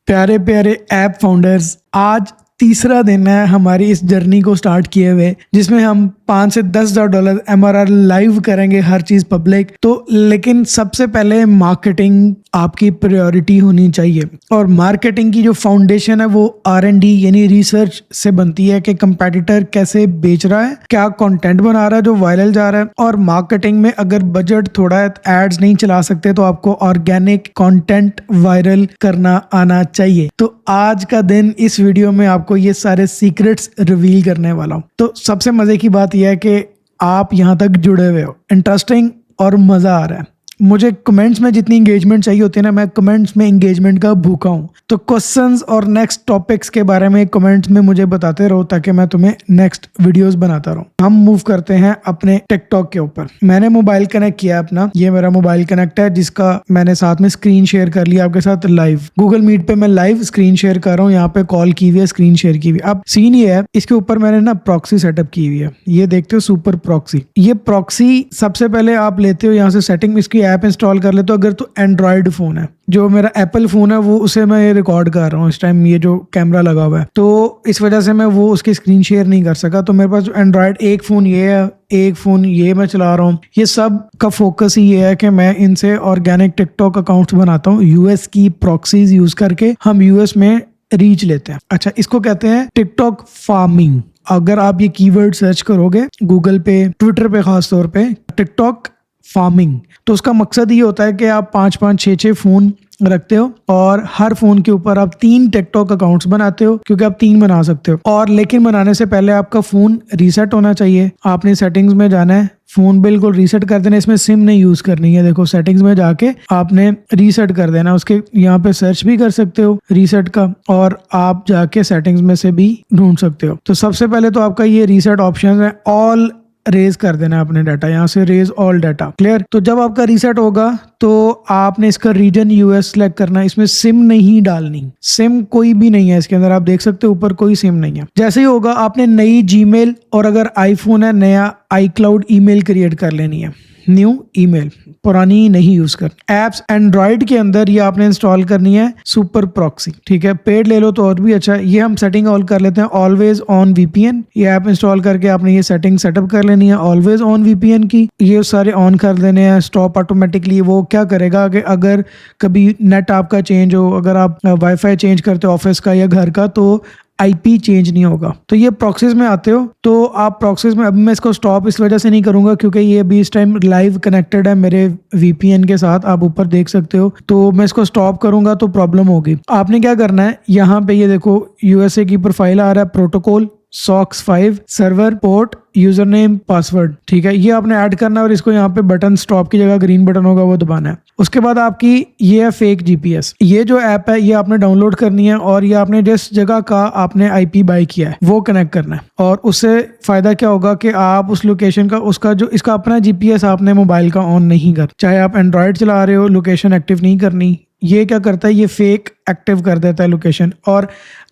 प्यारे प्यारे app founders, आज तीसरा दिन है हमारी इस जर्नी को स्टार्ट किए हुए, जिसमें हम 5 से 10,000 डॉलर MRR लाइव करेंगे, हर चीज़ पब्लिक। तो लेकिन सबसे पहले मार्केटिंग आपकी प्रायोरिटी होनी चाहिए, और मार्केटिंग की जो फाउंडेशन है वो R&D यानी रिसर्च से बनती है कि कंपेटिटर कैसे बेच रहा है, क्या कंटेंट बना रहा है जो वायरल जा रहा है। और मार्केटिंग में अगर बजट थोड़ा है, एड्स नहीं चला सकते, तो आपको ऑर्गेनिक कंटेंट वायरल करना आना चाहिए। तो आज का दिन इस वीडियो में आपको ये सारे सीक्रेट्स रिवील करने वाला हूँ। तो सबसे मजे की बात यह है कि आप यहाँ तक जुड़े हुए हो, इंटरेस्टिंग और मजा आ रहा है। मुझे कमेंट्स में जितनी एंगेजमेंट चाहिए होती है ना, मैं कमेंट्स में एंगेजमेंट का भूखा हूँ। तो क्वेश्चंस और नेक्स्ट टॉपिक्स के बारे में कमेंट्स में मुझे बताते रहो, ताकि मैं तुम्हें नेक्स्ट वीडियोस बनाता रहूँ। हम मूव करते हैं अपने टिकटॉक के ऊपर। मैंने मोबाइल कनेक्ट किया अपना, ये मेरा मोबाइल कनेक्ट है, जिसका मैंने साथ में स्क्रीन शेयर कर लिया आपके साथ लाइव। गूगल मीट पे मैं लाइव स्क्रीन शेयर कर रहा हूँ, यहाँ पे कॉल की हुई है, स्क्रीन शेयर की हुई है। अब सीन ये है, इसके ऊपर मैंने ना प्रॉक्सी सेटअप की हुई है, ये देखते हो, सुपर प्रॉक्सी। ये प्रॉक्सी सबसे पहले आप लेते हो यहाँ से सेटिंग, इसकी ऐप इंस्टॉल कर ले। तो अगर तो एंड्रॉयड फोन है, जो मेरा एप्पल फोन है, वो उसे मैं रिकॉर्ड कर रहा हूँ इस टाइम, ये जो कैमरा लगा हुआ है, तो इस वजह से मैं वो उसकी स्क्रीन शेयर नहीं कर सका। तो मेरे पास जो एंड्रॉयड एक फोन ये है, एक फोन ये मैं चला रहा हूँ। ये सब का फोकस ही ये है कि मैं इनसे ऑर्गेनिक टिकटॉक अकाउंट्स बनाता हूँ। यूएस की प्रॉक्सीज यूज करके हम यूएस में रीच लेते हैं। अच्छा, इसको कहते हैं टिकटॉक फार्मिंग। अगर आप ये कीवर्ड सर्च करोगे गूगल पे, ट्विटर पे, खास तौर पे टिकटॉक फार्मिंग, तो उसका मकसद ये होता है कि आप 5-5, 6-6 फोन रखते हो, और हर फोन के ऊपर आप 3 टिकटॉक अकाउंट्स बनाते हो, क्योंकि आप 3 बना सकते हो। और लेकिन बनाने से पहले आपका फोन रीसेट होना चाहिए। आपने सेटिंग्स में जाना है, फोन बिल्कुल रीसेट कर देना, इसमें सिम नहीं यूज करनी है। देखो सेटिंग्स में जाके आपने रीसेट कर देना। उसके यहाँ पे सर्च भी कर सकते हो रीसेट का, और आप जाके सेटिंग्स में से भी ढूंढ सकते हो। तो सबसे पहले तो आपका ये रीसेट ऑप्शन है, ऑल रेज कर देना है अपने डाटा, यहाँ से रेज ऑल डाटा, क्लियर। तो जब आपका रीसेट होगा तो आपने इसका रीजन यूएस सेलेक्ट करना है। इसमें सिम नहीं डालनी, सिम कोई भी नहीं है इसके अंदर, आप देख सकते हो ऊपर कोई सिम नहीं है। जैसे ही होगा आपने नई जीमेल, और अगर आईफोन है नया iCloud ईमेल क्रिएट कर लेनी है, न्यू ईमेल, पुरानी नहीं यूज कर। एप्स एंड्रॉइड के अंदर ये आपने इंस्टॉल करनी है सुपर प्रॉक्सी, ठीक है। पेड ले लो तो और भी अच्छा है। ये हम सेटिंग ऑल कर लेते हैं, ऑलवेज ऑन VPN। ये ऐप इंस्टॉल करके आपने ये सेटिंग सेटअप कर लेनी है ऑलवेज ऑन VPN की। ये सारे ऑन कर देने हैं, स्टॉप ऑटोमेटिकली। वो क्या करेगा कि अगर कभी नेट आपका चेंज हो, अगर आप वाईफाई चेंज करते हो ऑफिस का या घर का, तो IP चेंज नहीं होगा। तो ये प्रॉक्सीज में आते हो, तो आप प्रॉक्सीज में, अब मैं इसको स्टॉप इस वजह से नहीं करूंगा क्योंकि ये अभी इस टाइम लाइव कनेक्टेड है मेरे VPN के साथ, आप ऊपर देख सकते हो। तो मैं इसको स्टॉप करूंगा तो प्रॉब्लम होगी। आपने क्या करना है, यहाँ पे ये देखो USA की प्रोफाइल आ रहा है, protocol SOCKS 5, server, port, user name, password, ठीक है। ये आपने ऐड करना है, और इसको यहाँ पे बटन, स्टॉप की जगह ग्रीन बटन होगा वो दबाना है। उसके बाद आपकी ये है फेक GPS। ये जो ऐप है ये आपने डाउनलोड करनी है, और ये आपने जिस जगह का आपने IP बाय किया है वो कनेक्ट करना है। और उससे फायदा क्या होगा कि आप उस लोकेशन का, उसका जो इसका अपना GPS आपने मोबाइल का ऑन नहीं कर, चाहे आप एंड्रॉयड चला रहे हो, लोकेशन एक्टिव नहीं करनी। ये क्या करता है, ये फेक एक्टिव कर देता है लोकेशन। और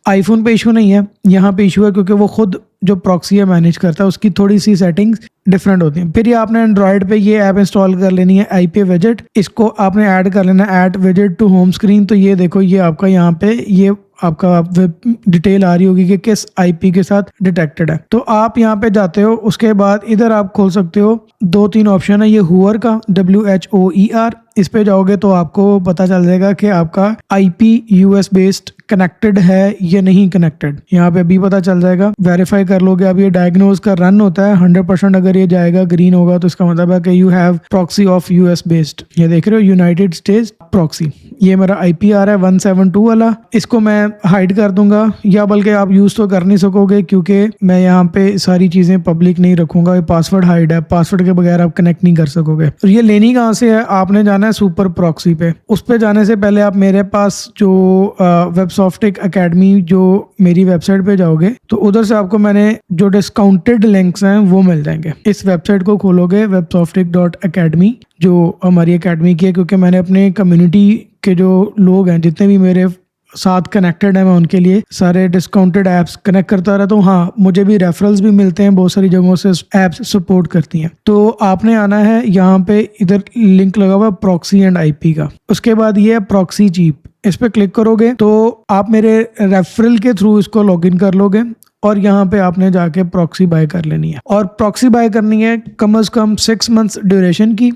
आईफोन पे इशू नहीं है, यहाँ पे इशू है क्योंकि वो खुद जो प्रॉक्सी है मैनेज करता है, उसकी थोड़ी सी सेटिंग्स डिफरेंट होती हैं। फिर ये आपने एंड्रॉयड पे ये ऐप इंस्टॉल कर लेनी है, IP विजेट। इसको आपने ऐड कर लेना है, ऐड विजेट टू होम स्क्रीन। तो ये देखो, ये आपका यहाँ पे ये आपका वेब डिटेल आ रही होगी कि किस IP के साथ डिटेक्टेड है। तो आप यहाँ पे जाते हो, उसके बाद इधर आप खोल सकते हो 2-3 ऑप्शन है। ये हुअर का, WHOER, इस पे जाओगे तो आपको पता चल जाएगा कि आपका IP US बेस्ड कनेक्टेड है या नहीं कनेक्टेड। यहाँ पे अभी पता चल जाएगा, वेरीफाई कर लोगे। अब ये डायग्नोज का रन होता है 100%। अगर ये जाएगा ग्रीन होगा तो इसका मतलब है कि you have proxy of US based. ये देख रहे हो, यूनाइटेड स्टेट्स प्रॉक्सी। ये मेरा IP आ रहा है 172 वाला। इसको मैं हाइड कर दूंगा, या बल्कि आप यूज तो कर नहीं सकोगे क्योंकि मैं यहाँ पे सारी चीजें पब्लिक नहीं रखूंगा। ये पासवर्ड हाइड है, पासवर्ड के बगैर आप कनेक्ट नहीं कर सकोगे। और ये लेनी कहाँ से है, आपने जाना है सुपर प्रॉक्सी पे। उस पे जाने से पहले आप मेरे पास जो वेबसॉफ्टिक एकेडमी, जो मेरी वेबसाइट पे जाओगे तो उधर से आपको मैंने जो डिस्काउंटेड लिंक्स हैं वो मिल जाएंगे। इस वेबसाइट को खोलोगे, websoftic.academy, जो हमारी एकेडमी की है, क्योंकि मैंने अपने कम्युनिटी के जो लोग हैं, जितने भी मेरे साथ कनेक्टेड है, मैं उनके लिए सारे डिस्काउंटेड ऐप्स कनेक्ट करता रहता हूँ। हाँ, मुझे भी रेफरल्स भी मिलते हैं, बहुत सारी जगहों से ऐप्स सपोर्ट करती हैं। तो आपने आना है यहाँ पे, इधर लिंक लगा हुआ प्रॉक्सी एंड IP का। उसके बाद ये है प्रॉक्सी चीप, इस पर क्लिक करोगे तो आप मेरे रेफरल के थ्रू इसको लॉगिन कर लोगे और यहाँ पे आपने जाके प्रॉक्सी बाय कर लेनी है। और प्रॉक्सी बाय करनी है कम से कम 6 मंथ्स ड्यूरेशन की,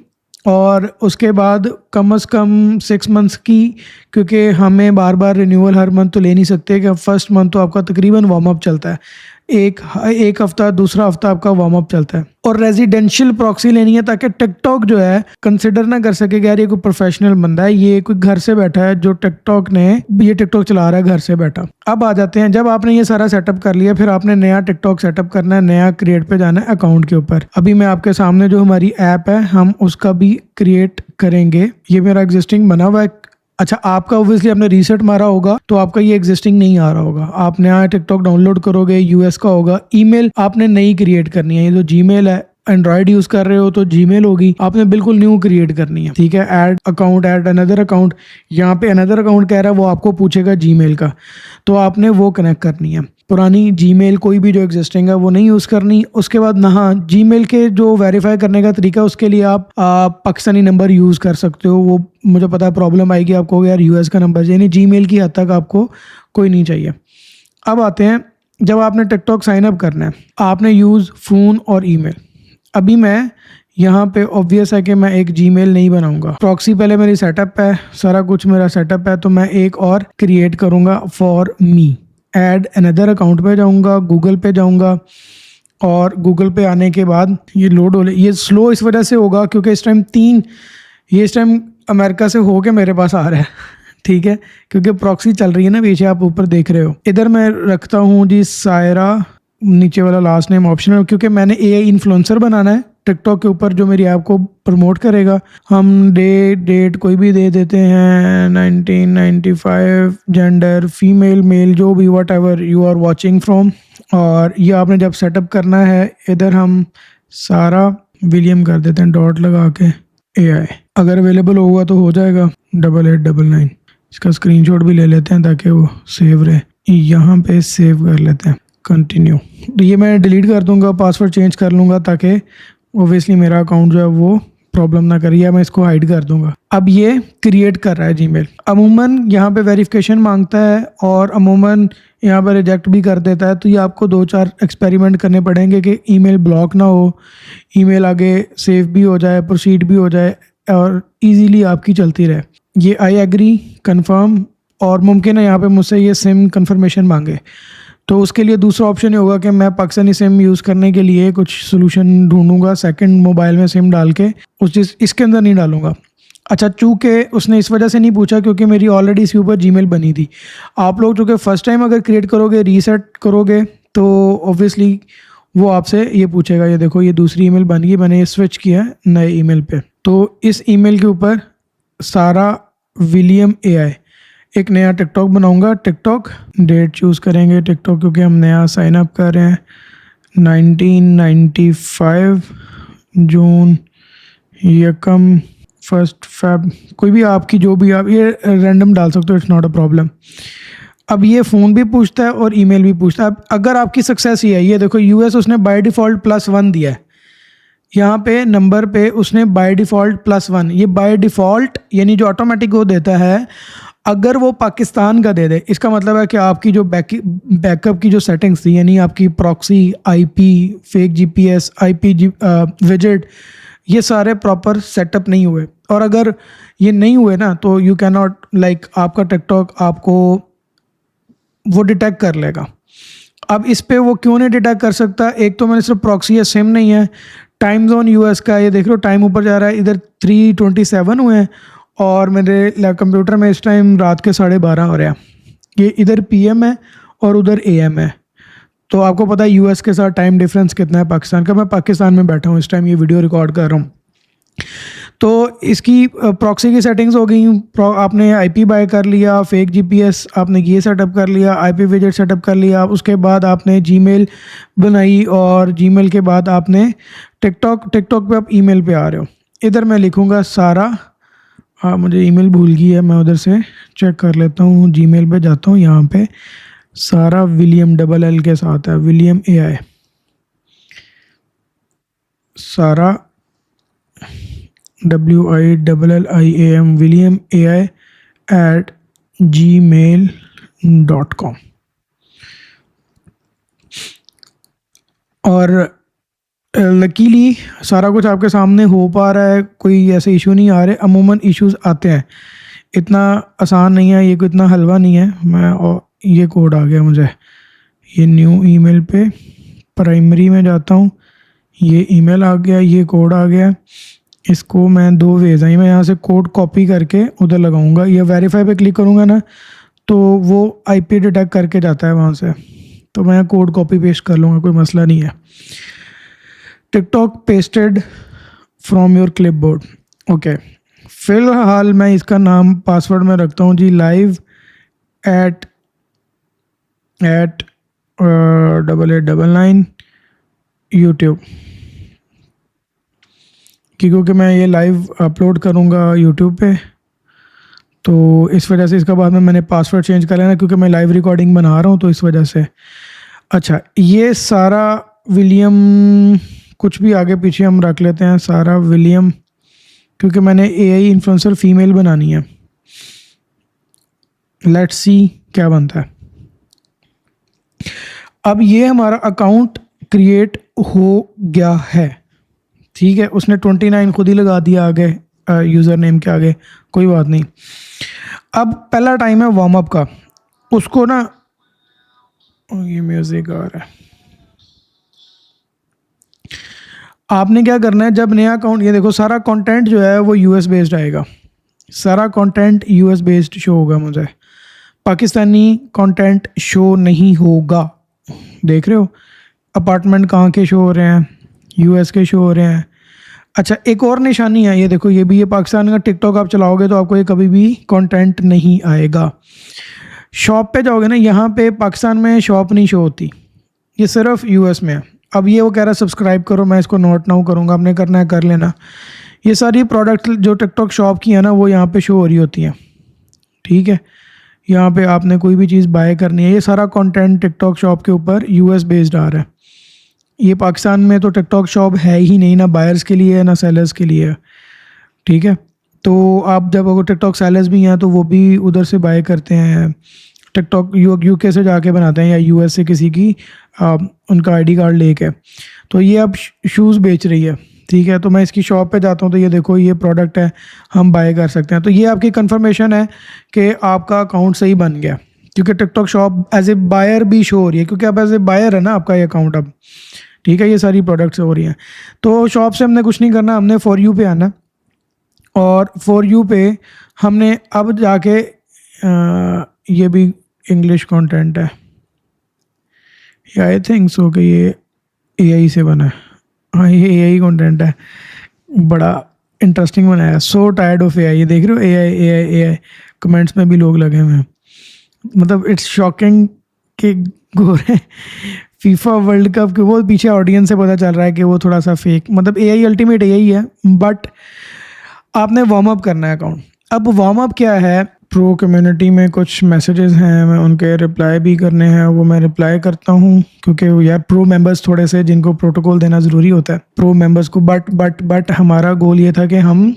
और उसके बाद कम से कम 6 मंथ्स की, क्योंकि हमें बार बार रिन्यूअल हर मंथ तो ले नहीं सकते कि फर्स्ट मंथ तो आपका तकरीबन वार्म अप चलता है, एक हफ्ता, दूसरा हफ्ता आपका वार्म अप चलता है। और रेजिडेंशियल प्रॉक्सी लेनी है ताकि टिकटॉक जो है कंसिडर ना कर सके कि यार ये कोई प्रोफेशनल बंदा है, ये कोई घर से बैठा है जो ये टिकटॉक चला रहा है घर से बैठा। अब आ जाते हैं, जब आपने ये सारा सेटअप कर लिया फिर आपने नया टिकटॉक सेटअप करना है, नया क्रिएट पे जाना है अकाउंट के ऊपर। अभी मैं आपके सामने जो हमारी ऐप है हम उसका भी क्रिएट करेंगे। ये मेरा एग्जिस्टिंग बना हुआ है। अच्छा, आपका ऑब्वियसली आपने रीसेट मारा होगा तो आपका ये एग्जिस्टिंग नहीं आ रहा होगा। आप नया टिकटॉक डाउनलोड करोगे, यूएस का होगा। ईमेल आपने नई क्रिएट करनी है। ये जो जीमेल है, एंड्रॉइड यूज कर रहे हो तो जीमेल होगी, आपने बिल्कुल न्यू क्रिएट करनी है। ठीक है, add account, add another account. यहाँ पे अनदर अकाउंट कह रहा है, वो आपको पूछेगा जीमेल का, तो आपने वो कनेक्ट करनी है। पुरानी जीमेल कोई भी जो एग्जिस्टिंग है वो नहीं यूज़ करनी। उसके बाद हाँ, जीमेल के जो वेरीफाई करने का तरीका, उसके लिए आप पाकिस्तानी नंबर यूज़ कर सकते हो। वो मुझे पता है प्रॉब्लम आएगी आपको, यार यूएस का नंबर, यानी जीमेल की हद तक आपको कोई नहीं चाहिए। अब आते हैं, जब आपने टिकटॉक साइन अप करना है आपने यूज़ फ़ोन और ईमेल। अभी मैं यहाँ पे ऑब्वियस है कि मैं एक जीमेल नहीं बनाऊंगा। प्रॉक्सी पहले मेरी सेटअप है, सारा कुछ मेरा सेटअप है, तो मैं एक और क्रिएट करूँगा for me. Add another account पे जाऊँगा, गूगल पे जाऊँगा, और गूगल पे आने के बाद ये लोड हो, ये स्लो इस वजह से होगा क्योंकि इस टाइम अमेरिका से हो के मेरे पास आ रहा है। ठीक है, क्योंकि प्रॉक्सी चल रही है ना पीछे, आप ऊपर देख रहे हो। इधर मैं रखता हूँ जी सायरा, नीचे वाला लास्ट नेम ऑप्शनल, क्योंकि मैंने एआई इन्फ्लुएंसर बनाना है टिकटॉक के ऊपर जो मेरी ऐप को प्रमोट करेगा। हम डेट कोई भी दे देते हैं, 1995, जेंडर फीमेल मेल, जो भी whatever you are watching from. और ये आपने जब सेटअप करना है, इधर हम सारा विलियम कर देते हैं डॉट लगा के एआई। अगर अवेलेबल होगा तो हो जाएगा 8899। इसका स्क्रीनशॉट भी ले लेते हैं ताकि वो सेव रहे। यहाँ पे सेव कर लेते हैं, कंटिन्यू। तो ये मैं डिलीट कर दूंगा, पासवर्ड चेंज कर लूँगा ताकि ओबियसली मेरा अकाउंट जो है वो प्रॉब्लम ना करे, या मैं इसको हाइड कर दूंगा। अब ये क्रिएट कर रहा है जीमेल। अमूमन यहाँ पे वेरिफिकेशन मांगता है और अमूमन यहाँ पर रिजेक्ट भी कर देता है, तो ये आपको 2-4 एक्सपेरिमेंट करने पड़ेंगे कि ईमेल ब्लॉक ना हो, ईमेल आगे सेव भी हो जाए, प्रोसीड भी हो जाए और इजीली आपकी चलती रहे। ये आई एग्री, कंफर्म, और मुमकिन है यहाँ पे मुझसे ये सिम कंफर्मेशन मांगे, तो उसके लिए दूसरा ऑप्शन ये होगा कि मैं पाकिस्तानी सिम यूज़ करने के लिए कुछ सोल्यूशन ढूंढूंगा, सेकंड मोबाइल में सिम डाल के, उस चीज़ इसके अंदर नहीं डालूंगा। अच्छा, चूँकि उसने इस वजह से नहीं पूछा क्योंकि मेरी ऑलरेडी इसके ऊपर जीमेल बनी थी। आप लोग चूँकि फर्स्ट टाइम अगर क्रिएट करोगे, रीसेट करोगे, तो ऑब्वियसली वो आपसे ये पूछेगा। ये देखो, ये दूसरी ईमेल बन गई, मैंने ये स्विच किया है नए ईमेल पे। तो इस ईमेल के ऊपर सारा विलियम एआई एक नया टिकटॉक बनाऊंगा। टिकटॉक डेट चूज़ करेंगे, टिकटॉक क्योंकि हम नया साइन अप कर रहे हैं। 1995 जून, यकम, 1 फेब, कोई भी आपकी जो भी आप ये रैंडम डाल सकते हो, इट्स नॉट अ प्रॉब्लम। अब ये फ़ोन भी पूछता है और ईमेल भी पूछता है। अब अगर आपकी सक्सेस ही है, ये देखो यूएस उसने बाय डिफ़ॉल्ट +1 दिया है, यहाँ पे नंबर पे उसने बाय डिफ़ॉल्ट +1। ये बाय डिफ़ॉल्ट यानी जो ऑटोमेटिक वो देता है। अगर वो पाकिस्तान का दे दे, इसका मतलब है कि आपकी जो बैकअप की जो सेटिंग्स थी, यानी आपकी proxy, IP, fake GPS, IP विजेट, ये सारे प्रॉपर सेटअप नहीं हुए। और अगर ये नहीं हुए ना तो यू कैन नॉट, लाइक आपका टिकटॉक आपको वो डिटेक्ट कर लेगा। अब इस पे वो क्यों नहीं डिटेक्ट कर सकता? एक तो मैंने सिर्फ प्रॉक्सी है, सिम नहीं है। टाइम जोन यूएस का, ये देख लो टाइम ऊपर जा रहा है, इधर 3:27 हुए हैं और मेरे कंप्यूटर में इस टाइम रात के 12:30 हो रहे हैं। ये इधर पीएम है और उधर एएम है। तो आपको पता है यूएस के साथ टाइम डिफरेंस कितना है पाकिस्तान का। मैं पाकिस्तान में बैठा हूँ इस टाइम, ये वीडियो रिकॉर्ड कर रहा हूँ। तो इसकी प्रॉक्सी की सेटिंग्स हो गई। आपने आईपी बाय कर लिया, फेक जीपीएस आपने ये सेटअप कर लिया, आईपी विजेट सेटअप कर लिया, उसके बाद आपने जीमेल बनाई और जीमेल के बाद आपने टिकटॉक पे आप ईमेल पे आ रहे हो। इधर मैं लिखूँगा सारा, मुझे ईमेल भूल गई है, मैं उधर से चेक कर लेता हूँ। जीमेल पे जाता हूँ, यहाँ पे सारा विलियम LL के साथ है, विलियम एआई, सारा WILLIAM, विलियम एआई gmail.com। और लकीली सारा कुछ आपके सामने हो पा रहा है, कोई ऐसे इशू नहीं आ रहे। अमूमन इश्यूज आते हैं, इतना आसान नहीं है ये, कोई इतना हलवा नहीं है। और ये कोड आ गया मुझे, ये न्यू ईमेल पे प्राइमरी में जाता हूँ, ये ईमेल आ गया, ये कोड आ गया। इसको मैं दो वेज आई, मैं यहाँ से कोड कॉपी करके उधर लगाऊंगा। ये वेरीफाई पे क्लिक करूँगा ना तो वो आईपी डिटेक्ट करके जाता है वहाँ से, तो मैं कोड कॉपी पेस्ट कर लूँगा, कोई मसला नहीं है। TikTok pasted from your clipboard. Okay, फिलहाल मैं इसका नाम पासवर्ड में रखता हूँ जी, लाइव एट 8899 यूट्यूब, क्योंकि मैं ये लाइव अपलोड करूँगा यूट्यूब पे, तो इस वजह से इसका बाद में मैंने पासवर्ड चेंज कर लेना, क्योंकि मैं लाइव रिकॉर्डिंग बना रहा हूँ तो इस वजह से। अच्छा, ये सारा विलियम, कुछ भी आगे पीछे हम रख लेते हैं, सारा विलियम, क्योंकि मैंने एआई इन्फ्लुएंसर फीमेल बनानी है। लेट्स सी क्या बनता है। अब ये हमारा अकाउंट क्रिएट हो गया है, ठीक है। उसने 29 खुद ही लगा दिया आगे यूज़र नेम के आगे, कोई बात नहीं। अब पहला टाइम है वार्म अप का, उसको ना, ये म्यूजिक आ रहा है। आपने क्या करना है, जब नया अकाउंट, ये देखो सारा कंटेंट जो है वो यूएस बेस्ड आएगा, सारा कंटेंट यूएस बेस्ड शो होगा मुझे, पाकिस्तानी कंटेंट शो नहीं होगा। देख रहे हो अपार्टमेंट कहाँ के शो हो रहे हैं, यूएस के शो हो रहे हैं। अच्छा, एक और निशानी है, ये देखो, ये भी, ये पाकिस्तान का टिकटॉक आप चलाओगे तो आपको ये कभी भी कंटेंट नहीं आएगा। शॉप पे जाओगे ना, यहाँ पे पाकिस्तान में शॉप नहीं शो होती, ये सिर्फ यूएस में है। अब ये वो कह रहा है सब्सक्राइब करो, मैं इसको नोट नाउ करूँगा, आपने करना है कर लेना। ये सारी प्रोडक्ट जो टिकटॉक शॉप की है ना, वो यहाँ पे शो हो रही होती हैं, ठीक है। यहाँ पे आपने कोई भी चीज़ बाय करनी है, ये सारा कंटेंट टिकटॉक शॉप के ऊपर यूएस बेस्ड आ रहा है। ये पाकिस्तान में तो टिकटॉक शॉप है ही नहीं, ना बायर्स के लिए ना सेलर्स के लिए, ठीक है। तो आप जब अगर टिकटॉक सेलर्स भी हैं तो वो भी उधर से बाय करते हैं, टिकटॉक यूके से जाके बनाते हैं, या यूएस से किसी की उनका आईडी कार्ड लेके। तो ये अब शूज़ बेच रही है, ठीक है। तो मैं इसकी शॉप पे जाता हूँ, तो ये देखो ये प्रोडक्ट है, हम बाय कर सकते हैं। तो ये आपकी कंफर्मेशन है कि आपका अकाउंट सही बन गया, क्योंकि TikTok shop as a buyer भी शो हो रही है, क्योंकि अब एज ए बायर है ना आपका ये अकाउंट अब, ठीक है। ये सारी प्रोडक्ट्स हो रही हैं। तो शॉप से हमने कुछ नहीं करना, हमने फॉर यू पे आना, और फॉर यू पे हमने अब जाके ये भी इंग्लिश कंटेंट है, ये आई थिंक सो कि ये एआई से बना है, हाँ ये एआई कंटेंट है, बड़ा इंटरेस्टिंग बनाया है। सो टायर्ड ऑफ एआई, ये देख रहे हो, एआई एआई एआई कमेंट्स में भी लोग लगे हुए हैं। मतलब इट्स शॉकिंग कि गोरे फीफा वर्ल्ड कप के वो पीछे ऑडियंस से पता चल रहा है कि वो थोड़ा सा फेक, मतलब एआई अल्टीमेट एआई है, बट आपने वार्म अप करना है अकाउंट। अब वार्म अप क्या है, प्रो कम्युनिटी में कुछ मैसेजेस हैं, मैं उनके रिप्लाई भी करने हैं, वो मैं रिप्लाई करता हूँ, क्योंकि यार प्रो मेंबर्स थोड़े से जिनको प्रोटोकॉल देना ज़रूरी होता है प्रो मेंबर्स को। बट हमारा गोल ये था कि हम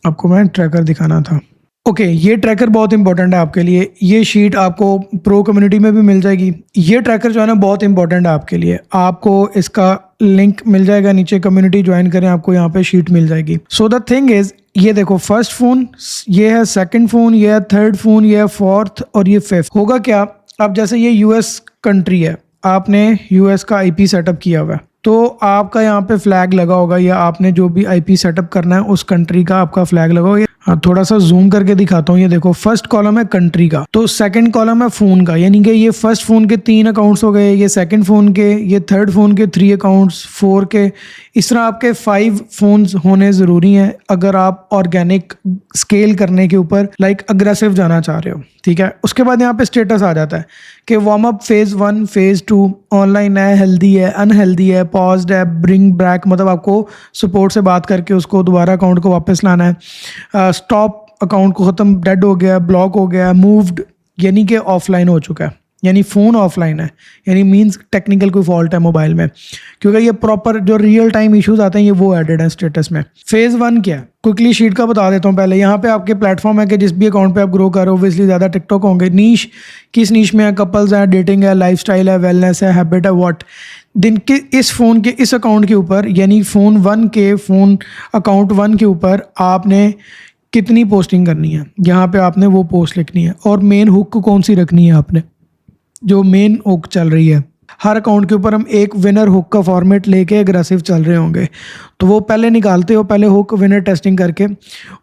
आपको, मैं ट्रैकर दिखाना था। ओके, ये ट्रैकर बहुत इंपॉर्टेंट है आपके लिए, ये शीट आपको प्रो कम्युनिटी में भी मिल जाएगी। ये ट्रैकर जो है ना बहुत इंपॉर्टेंट है आपके लिए, आपको इसका लिंक मिल जाएगा नीचे, कम्युनिटी ज्वाइन करें, आपको यहाँ पे शीट मिल जाएगी। सो द थिंग इज, ये देखो फर्स्ट फ़ोन, ये है सेकंड फ़ोन, ये है थर्ड फ़ोन, ये है फोर्थ, और ये फिफ्थ। होगा क्या, अब जैसे ये यूएस कंट्री है, आपने यूएस का आईपी सेटअप किया हुआ है, तो आपका यहाँ पे फ्लैग लगा होगा, या आपने जो भी आईपी सेटअप करना है उस कंट्री का आपका फ्लैग लगा होगा। हाँ, थोड़ा सा जूम करके दिखाता हूँ, ये देखो फर्स्ट कॉलम है कंट्री का, तो सेकंड कॉलम है फ़ोन का, यानी कि ये फर्स्ट फ़ोन के 3 अकाउंट्स हो गए, ये सेकंड फ़ोन के, ये थर्ड फ़ोन के 3 अकाउंट्स, 4 के, इस तरह आपके 5 फ़ोन्स होने ज़रूरी हैं अगर आप ऑर्गेनिक स्केल करने के ऊपर लाइक अग्रेसिव जाना चाह रहे हो, ठीक है। उसके बाद यहाँ पे स्टेटस आ जाता है कि warm up phase 1, phase 2, online है, हेल्दी है, अनहेल्दी है, पॉज्ड है, ब्रिंग बैक, मतलब आपको सपोर्ट से बात करके उसको दोबारा अकाउंट को वापस लाना है, स्टॉप अकाउंट को ख़त्म, डेड हो गया, ब्लॉक हो गया, मूव्ड यानी कि ऑफलाइन हो चुका है, यानी फ़ोन ऑफलाइन है, यानी मींस टेक्निकल कोई फॉल्ट है मोबाइल में, क्योंकि ये प्रॉपर जो रियल टाइम इश्यूज आते हैं ये वो एडेड है स्टेटस में। फेज़ 1 क्या है, क्विकली शीट का बता देता हूँ पहले। यहाँ पे आपके प्लेटफॉर्म है कि जिस भी अकाउंट पे आप ग्रो कर रहे हो, ऑब्वियसली ज़्यादा टिकटॉक होंगे। नीश, किस नीश में है, कपल्स है, डेटिंग है, लाइफस्टाइल है, वेलनेस है, हैबिट है, व्हाट। दिन के इस फ़ोन के इस अकाउंट के ऊपर, यानी फ़ोन अकाउंट 1 के ऊपर आपने कितनी पोस्टिंग करनी है, यहाँ पे आपने वो पोस्ट लिखनी है। और मेन हुक कौन सी रखनी है आपने, जो मेन हुक चल रही है। हर अकाउंट के ऊपर हम एक विनर हुक का फॉर्मेट लेके एग्रेसिव चल रहे होंगे, तो वो पहले निकालते हो, पहले हुक विनर टेस्टिंग करके।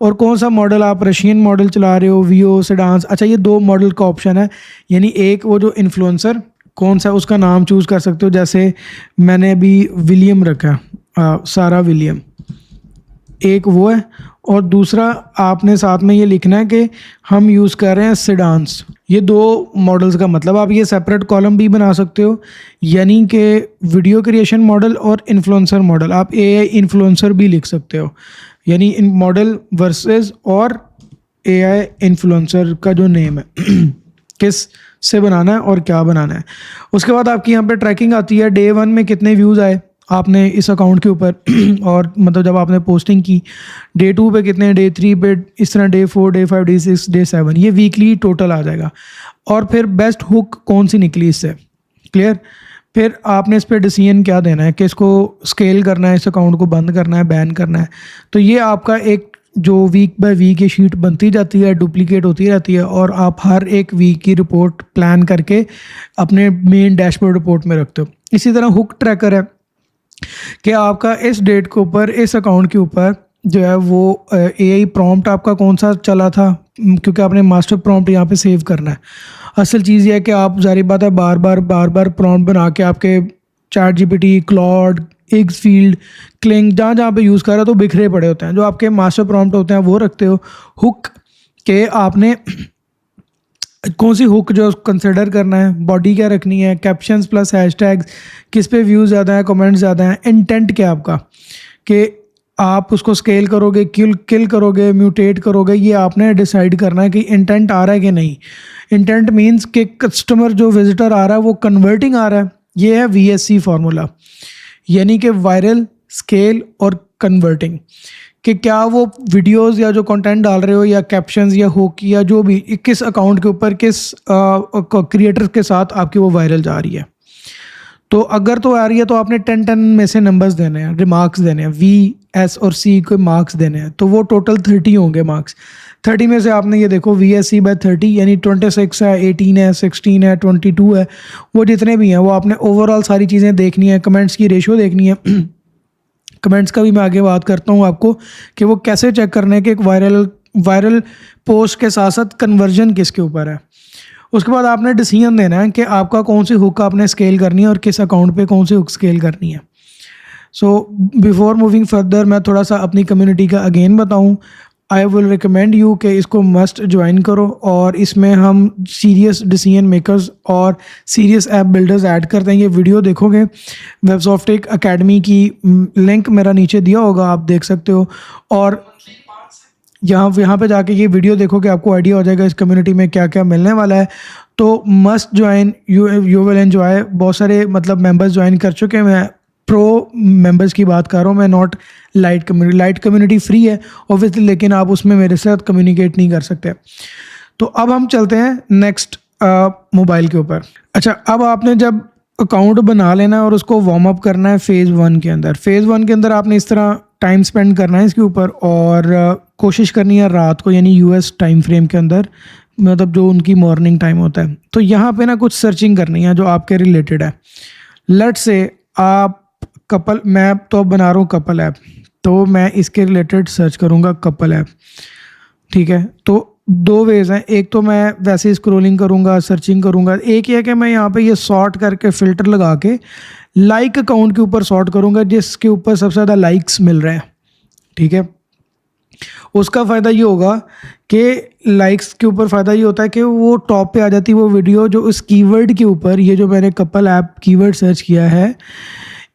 और कौन सा मॉडल, आप रशियन मॉडल चला रहे हो, वीओ, सेडान्स। अच्छा, ये 2 मॉडल का ऑप्शन है, यानी एक वो जो इन्फ्लुएंसर कौन सा उसका नाम चूज़ कर सकते हो, जैसे मैंने अभी विलियम रखा, सारा विलियम, एक वो है। और दूसरा आपने साथ में ये लिखना है कि हम यूज़ कर रहे हैं सेडान्स। ये 2 मॉडल्स का मतलब आप ये सेपरेट कॉलम भी बना सकते हो, यानी कि वीडियो क्रिएशन मॉडल और इन्फ्लुएंसर मॉडल। आप एआई इन्फ्लुएंसर भी लिख सकते हो, यानी इन मॉडल वर्सेस और एआई इन्फ्लुएंसर का जो नेम है किस से बनाना है और क्या बनाना है। उसके बाद आपकी यहाँ पे ट्रैकिंग आती है, डे 1 में कितने व्यूज़ आए आपने इस अकाउंट के ऊपर और मतलब जब आपने पोस्टिंग की, डे 2 पे कितने, डे 3 पे, इस तरह डे 4, डे 5, डे 6, डे 7, ये वीकली टोटल आ जाएगा। और फिर बेस्ट हुक कौन सी निकली इससे, क्लियर। फिर आपने इस पर डिसीजन क्या देना है कि इसको स्केल करना है, इस अकाउंट को बंद करना है, बैन करना है। तो ये आपका एक जो वीक बाय वीक ये शीट बनती जाती है, डुप्लीकेट होती रहती है, और आप हर एक वीक की रिपोर्ट प्लान करके अपने मेन डैशबोर्ड रिपोर्ट में रखते हो। इसी तरह हुक ट्रैकर है कि आपका इस डेट के ऊपर, इस अकाउंट के ऊपर जो है वो एआई प्रॉम्प्ट आपका कौन सा चला था, क्योंकि आपने मास्टर प्रॉम्प्ट यहाँ पे सेव करना है। असल चीज़ ये है कि आप, जारी बात है, बार बार प्रॉम्प्ट बना के आपके chat GPT, Claude, x field, cling, जहाँ जहाँ पे यूज़ कर रहे हो तो बिखरे पड़े होते हैं। जो आपके मास्टर प्रॉम्प्ट होते हैं वो रखते हो। हुक के आपने कौन सी हुक जो कंसिडर करना है, बॉडी क्या रखनी है, कैप्शंस प्लस हैशटैग्स, किस पे व्यूज़ ज़्यादा है, कमेंट्स ज़्यादा हैं, इंटेंट क्या आपका, कि आप उसको स्केल करोगे, किल करोगे, म्यूटेट करोगे, ये आपने डिसाइड करना है कि इंटेंट आ रहा है कि नहीं। इंटेंट मीन्स कि कस्टमर जो विजिटर आ रहा है वो कन्वर्टिंग आ रहा है। ये है VSC फार्मूला, यानी कि वायरल, स्केल और कन्वर्टिंग, कि क्या वो वीडियोस या जो कंटेंट डाल रहे हो या कैप्शंस या हुक या जो भी, किस अकाउंट के ऊपर, किस क्रिएटर के साथ आपकी वो वायरल जा रही है। तो अगर तो आ रही है तो आपने 10 में से नंबर्स देने हैं, रिमार्क्स देने हैं, V, S और C के मार्क्स देने हैं, तो वो टोटल 30 होंगे मार्क्स। 30 में से आपने ये देखो VSC/30 यानी 26 है, 18 है, 16 है, 22 है, वो जितने भी हैं वो आपने ओवरऑल सारी चीज़ें देखनी है। कमेंट्स की रेशियो देखनी है कमेंट्स का भी मैं आगे बात करता हूँ आपको कि वो कैसे चेक करने हैं कि एक वायरल पोस्ट के साथ साथ कन्वर्जन किसके ऊपर है। उसके बाद आपने डिसीजन देना है कि आपका कौन सी हुक आपने स्केल करनी है और किस अकाउंट पे कौन सी हुक स्केल करनी है। सो बिफोर मूविंग फर्दर मैं थोड़ा सा अपनी कम्युनिटी का अगेन बताऊं। आई विल रिकमेंड यू कि इसको मस्ट ज्वाइन करो, और इसमें हम सीरियस डिसीजन मेकर्स और सीरियस ऐप बिल्डर्स ऐड करते हैं। ये वीडियो देखोगे, वेबसॉफ्टिक अकेडमी की लिंक मेरा नीचे दिया होगा, आप देख सकते हो। और यहाँ पे जाके ये वीडियो देखोगे, आपको आइडिया हो जाएगा इस कम्युनिटी में क्या क्या मिलने वाला है। तो must join, you will enjoy. बहुत सारे मतलब मेंबर्स ज्वाइन कर चुके हैं, मैं प्रो मेंबर्स की बात कर रहा हूँ, मैं not light community. Light community free है ऑब्वियसली, लेकिन आप उसमें मेरे साथ कम्युनिकेट नहीं कर सकते। तो अब हम चलते हैं नेक्स्ट मोबाइल के ऊपर। अच्छा, अब आपने जब अकाउंट बना लेना है और उसको वार्म अप करना है फेज़ 1 के अंदर। फेज़ 1 के अंदर आपने इस तरह टाइम स्पेंड करना है इसके ऊपर, और कोशिश करनी है रात को, यानी US टाइम फ्रेम के अंदर, मतलब जो उनकी मॉर्निंग टाइम होता है। तो यहाँ पे ना कुछ सर्चिंग करनी है जो आपके रिलेटेड है। लेट्स से आप कपल, मैं तो अब बना रहा हूँ कपल ऐप, तो मैं इसके रिलेटेड सर्च करूँगा कपल ऐप, ठीक है। तो 2 वेज़ हैं, एक तो मैं वैसे स्क्रॉलिंग करूँगा, सर्चिंग करूँगा। एक ये है कि मैं यहाँ पे ये सॉर्ट करके फ़िल्टर लगा के लाइक अकाउंट के ऊपर सॉर्ट करूँगा, जिसके ऊपर सबसे ज़्यादा लाइक्स मिल रहे हैं, ठीक है। उसका फ़ायदा ये होगा कि लाइक्स के ऊपर फ़ायदा ये होता है कि वो टॉप पे आ जाती है वो वीडियो जो इस कीवर्ड के ऊपर, ये जो मैंने कपल ऐप कीवर्ड सर्च किया है,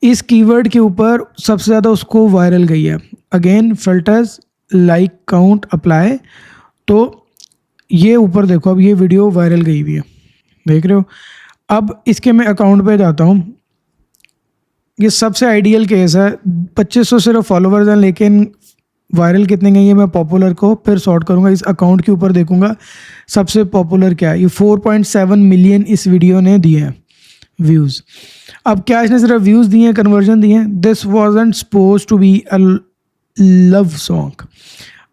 इस कीवर्ड के ऊपर सबसे ज़्यादा उसको वायरल गई है। Again filters, like count, apply, तो ये ऊपर देखो, अब ये वीडियो वायरल गई हुई है, देख रहे हो। अब इसके मैं अकाउंट पे जाता हूँ। ये सबसे आइडियल केस है, 2500 सिर्फ फॉलोवर्स हैं, लेकिन वायरल कितने गए ये मैं पॉपुलर को फिर सॉर्ट करूँगा। इस अकाउंट के ऊपर देखूंगा सबसे पॉपुलर क्या है। ये 4.7 मिलियन इस वीडियो ने दिए हैं व्यूज़। अब क्या इसने सिर्फ व्यूज़ दिए हैं, कन्वर्जन दिए हैं? This wasn't suppose to be a love song.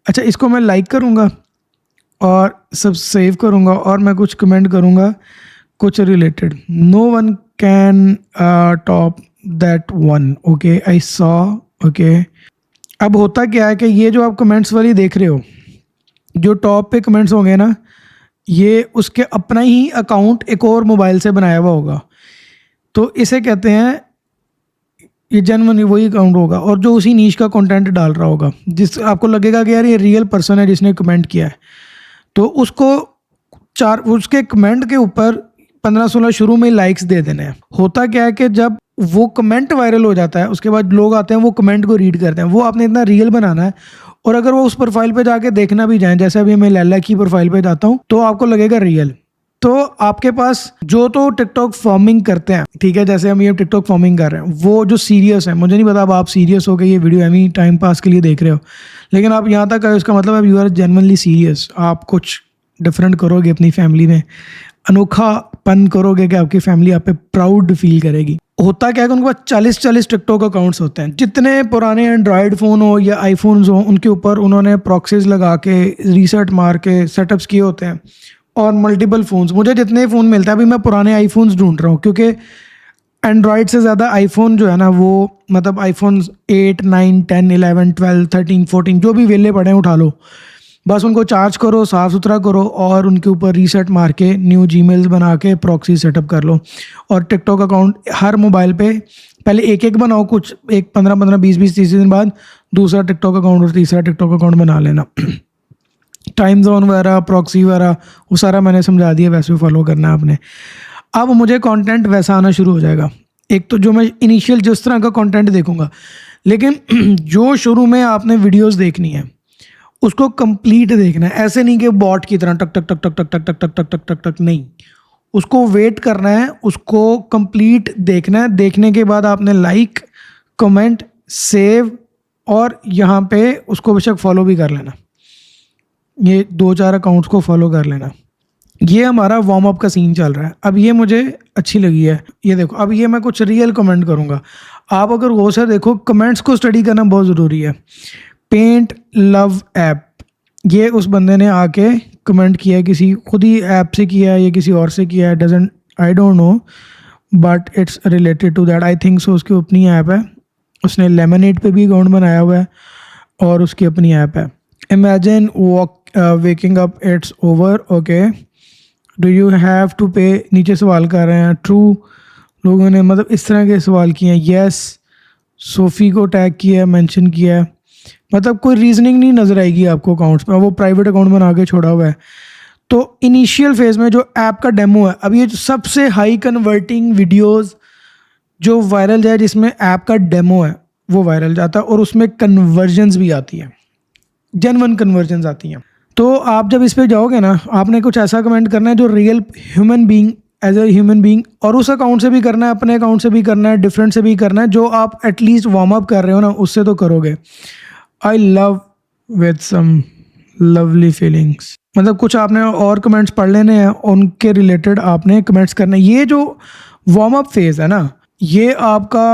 अच्छा, इसको मैं लाइक करूँगा और सब सेव करूँगा और मैं कुछ कमेंट करूँगा कुछ related. No one can top that one. Okay, I saw. Okay, अब होता क्या है कि ये जो आप कमेंट्स वाली देख रहे हो, जो टॉप पे कमेंट्स होंगे ना, ये उसके अपना ही अकाउंट एक और मोबाइल से बनाया हुआ होगा, तो इसे कहते हैं, ये जनरली वही अकाउंट होगा और जो उसी नीश का कंटेंट डाल रहा होगा, जिस आपको लगेगा कि यार ये रियल पर्सन है जिसने कमेंट किया है, तो उसको उसके कमेंट के ऊपर 15-16 शुरू में लाइक्स दे देने हैं। होता क्या है कि जब वो कमेंट वायरल हो जाता है, उसके बाद लोग आते हैं वो कमेंट को रीड करते हैं। वो आपने इतना रियल बनाना है, और अगर वो उस प्रोफाइल पे जाके देखना भी जाए, जैसे अभी मैं लैला की प्रोफाइल पे जाता हूँ, तो आपको लगेगा रियल। तो आपके पास जो तो टिकटॉक फॉर्मिंग करते हैं, ठीक है, जैसे हम ये टिकटॉक फॉर्मिंग कर रहे हैं, वो जो सीरियस है, मुझे नहीं पता अब आप सीरियस हो गए ये वीडियो एमी टाइम पास के लिए देख रहे हो, लेकिन आप यहाँ तक आए उसका मतलब अब यू आर जेन्युइनली सीरियस। आप कुछ डिफरेंट करोगे अपनी फैमिली में, अनोखापन करोगे कि आपकी फैमिली आप पे प्राउड फील करेगी। होता क्या है कि उनके पास 40-40 टिकटॉक अकाउंट्स होते हैं। जितने पुराने एंड्रॉयड फ़ोन हो या आईफोन्स हो, उनके ऊपर उन्होंने प्रॉक्सीज लगा के रीसेट मार के सेटअप्स किए होते हैं, और मल्टीपल फ़ोन्स। मुझे जितने फ़ोन मिलता है, अभी मैं पुराने आईफोन्स ढूंढ रहा हूँ, क्योंकि एंड्रॉयड से ज़्यादा आईफोन जो है ना, वो मतलब आईफोन 8, 9, 10, 11, 12, 13, 14 जो भी वेले पड़े हैं उठा लो, बस उनको चार्ज करो, साफ़ सुथरा करो, और उनके ऊपर रीसेट मार के न्यू जीमेल्स बना के प्रॉक्सी सेटअप कर लो। और टिकटॉक अकाउंट हर मोबाइल पे पहले एक एक बनाओ, कुछ एक 15-15, 20-20, 30 दिन बाद दूसरा टिकटॉक अकाउंट और तीसरा टिकटॉक अकाउंट बना लेना। टाइम जोन वगैरह, प्रॉक्सी वगैरह, वो सारा मैंने समझा दिया, वैसे फॉलो करना है आपने। अब मुझे कंटेंट वैसा आना शुरू हो जाएगा। एक तो जो मैं इनिशियल जिस तरह का कंटेंट देखूंगा, लेकिन जो शुरू में आपने वीडियोस देखनी है उसको कंप्लीट देखना है। ऐसे नहीं कि बॉट की तरह टक टक टक टक टक टक टक टक टक टक टक टक, नहीं, उसको वेट करना है, उसको कंप्लीट देखना है। देखने के बाद आपने लाइक, कमेंट, सेव, और यहाँ पे उसको बेशक फॉलो भी कर लेना। ये 2-4 अकाउंट्स को फॉलो कर लेना। ये हमारा वार्म अप का सीन चल रहा है। अब ये मुझे अच्छी लगी है, ये देखो। अब ये मैं कुछ रियल कमेंट करूँगा। आप अगर गौर से देखो, कमेंट्स को स्टडी करना बहुत ज़रूरी है। पेंट लव ऐप, ये उस बंदे ने आके कमेंट किया है, किसी खुद ही ऐप से किया है या किसी और से किया है, doesn't, I don't know, but it's related to that, I think so. उसकी अपनी ऐप है, उसने लेमनेड पे भी अकाउंट बनाया हुआ है और उसकी अपनी ऐप है। Imagine waking up, it's over, okay, do you have to pay, नीचे सवाल कर रहे हैं। ट्रू, लोगों ने मतलब इस तरह के सवाल किए हैं। येस, सोफ़ी को टैग किया है, मेंशन किया है, मतलब कोई रीजनिंग नहीं नज़र आएगी आपको अकाउंट्स में। वो प्राइवेट अकाउंट बना के छोड़ा हुआ है। तो इनिशियल फेज़ में जो ऐप का डेमो है, अब ये जो सबसे हाई कन्वर्टिंग वीडियोस जो वायरल जाए, जिसमें ऐप का डेमो है, वो वायरल जाता है और उसमें कन्वर्जन्स भी आती हैं, जेन्युइन कन्वर्जन्स आती हैं। तो आप जब इस पे जाओगे ना, आपने कुछ ऐसा कमेंट करना है जो real human being, as a human being, और उस अकाउंट से भी करना है, अपने अकाउंट से भी करना है, डिफरेंट से भी करना है। जो आप एटलीस्ट वार्म अप कर रहे हो ना, उससे तो करोगे। I love with some lovely feelings, मतलब कुछ आपने और कमेंट्स पढ़ लेने हैं, उनके रिलेटेड आपने कमेंट्स करने। ये जो वार्म अप फेज़ है ना, ये आपका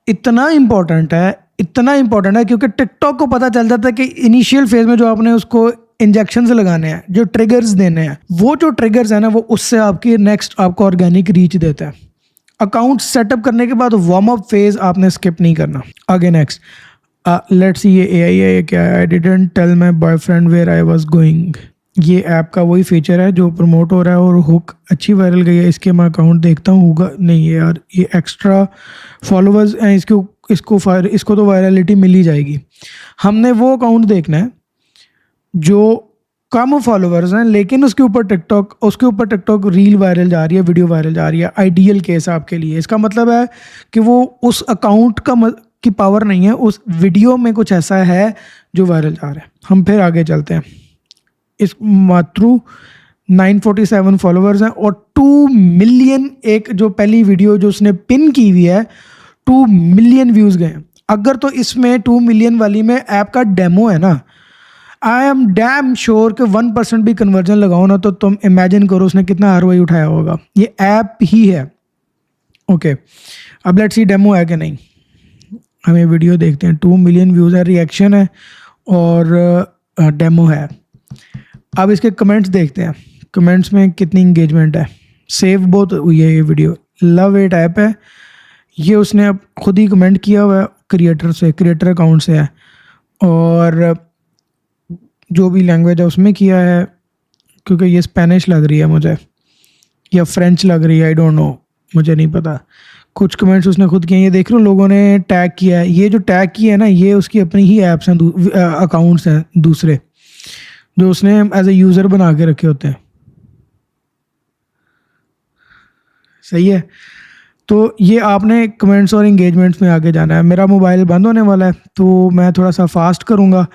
इतना इम्पोर्टेंट है, इतना इम्पोर्टेंट है, क्योंकि टिकटॉक को पता चल जाता है कि इनिशियल फेज़ में जो आपने उसको इंजेक्शंस लगाने हैं, जो ट्रिगर्स देने हैं, वो जो ट्रिगर्स है ना, वो उससे आपकी नेक्स्ट आपको ऑर्गेनिक रीच देता है। अकाउंट सेटअप करने के बाद वार्म अप फेज़ आपने स्किप नहीं करना। आगे नेक्स्ट, लेट्स सी, ये एआई है क्या है? I didn't tell my boyfriend where I was going. ये ऐप का वही फीचर है जो प्रमोट हो रहा है और हुक अच्छी वायरल गई है। इसके मैं अकाउंट देखता हूँ, होगा नहीं है यार, ये एक्स्ट्रा फॉलोअर्स हैं, इसको तो वायरलिटी मिल ही जाएगी। हमने वो अकाउंट देखना है जो कम फॉलोअर्स हैं, लेकिन उसके ऊपर टिकटॉक रील वायरल जा रही है, वीडियो वायरल जा रही है। आइडियल केस आपके लिए इसका मतलब है कि वो उस अकाउंट की पावर नहीं है, उस वीडियो में कुछ ऐसा है जो वायरल जा रहा है। हम फिर आगे चलते हैं। इस मातृ 947 फॉलोअर्स हैं और 2 मिलियन, एक जो पहली वीडियो जो उसने पिन की हुई है 2 मिलियन व्यूज़ गए हैं। अगर तो इसमें 2 मिलियन वाली में ऐप का डेमो है ना, आई एम डैम श्योर कि 1% भी कन्वर्जन लगाओ ना, तो तुम इमेजिन करो उसने कितना आरओआई उठाया होगा। ये ऐप ही है। ओके, अब लेट्स सी डेमो है कि नहीं। हम ये वीडियो देखते हैं, 2 मिलियन व्यूज़ है, रिएक्शन है और डेमो है। अब इसके कमेंट्स देखते हैं, कमेंट्स में कितनी इंगेजमेंट है। सेव बहुत हुई है ये वीडियो, लव इट ऐप है ये, उसने अब खुद ही कमेंट किया हुआ है, क्रिएटर अकाउंट से है, और जो भी लैंग्वेज है उसमें किया है, क्योंकि ये स्पेनिश लग रही है मुझे या फ्रेंच लग रही है, आई डोंट नो, मुझे नहीं पता। कुछ कमेंट्स उसने खुद किए हैं, ये देख रहे हो लोगों ने टैग किया है। ये जो टैग किया है ना, ये उसकी अपनी ही ऐप्स हैं, अकाउंट्स हैं दूसरे जो उसने एज ए यूज़र बना के रखे होते हैं। सही है, तो ये आपने कमेंट्स और इंगेजमेंट्स में आगे जाना है। मेरा मोबाइल बंद होने वाला है तो मैं थोड़ा सा फास्ट करूँगा,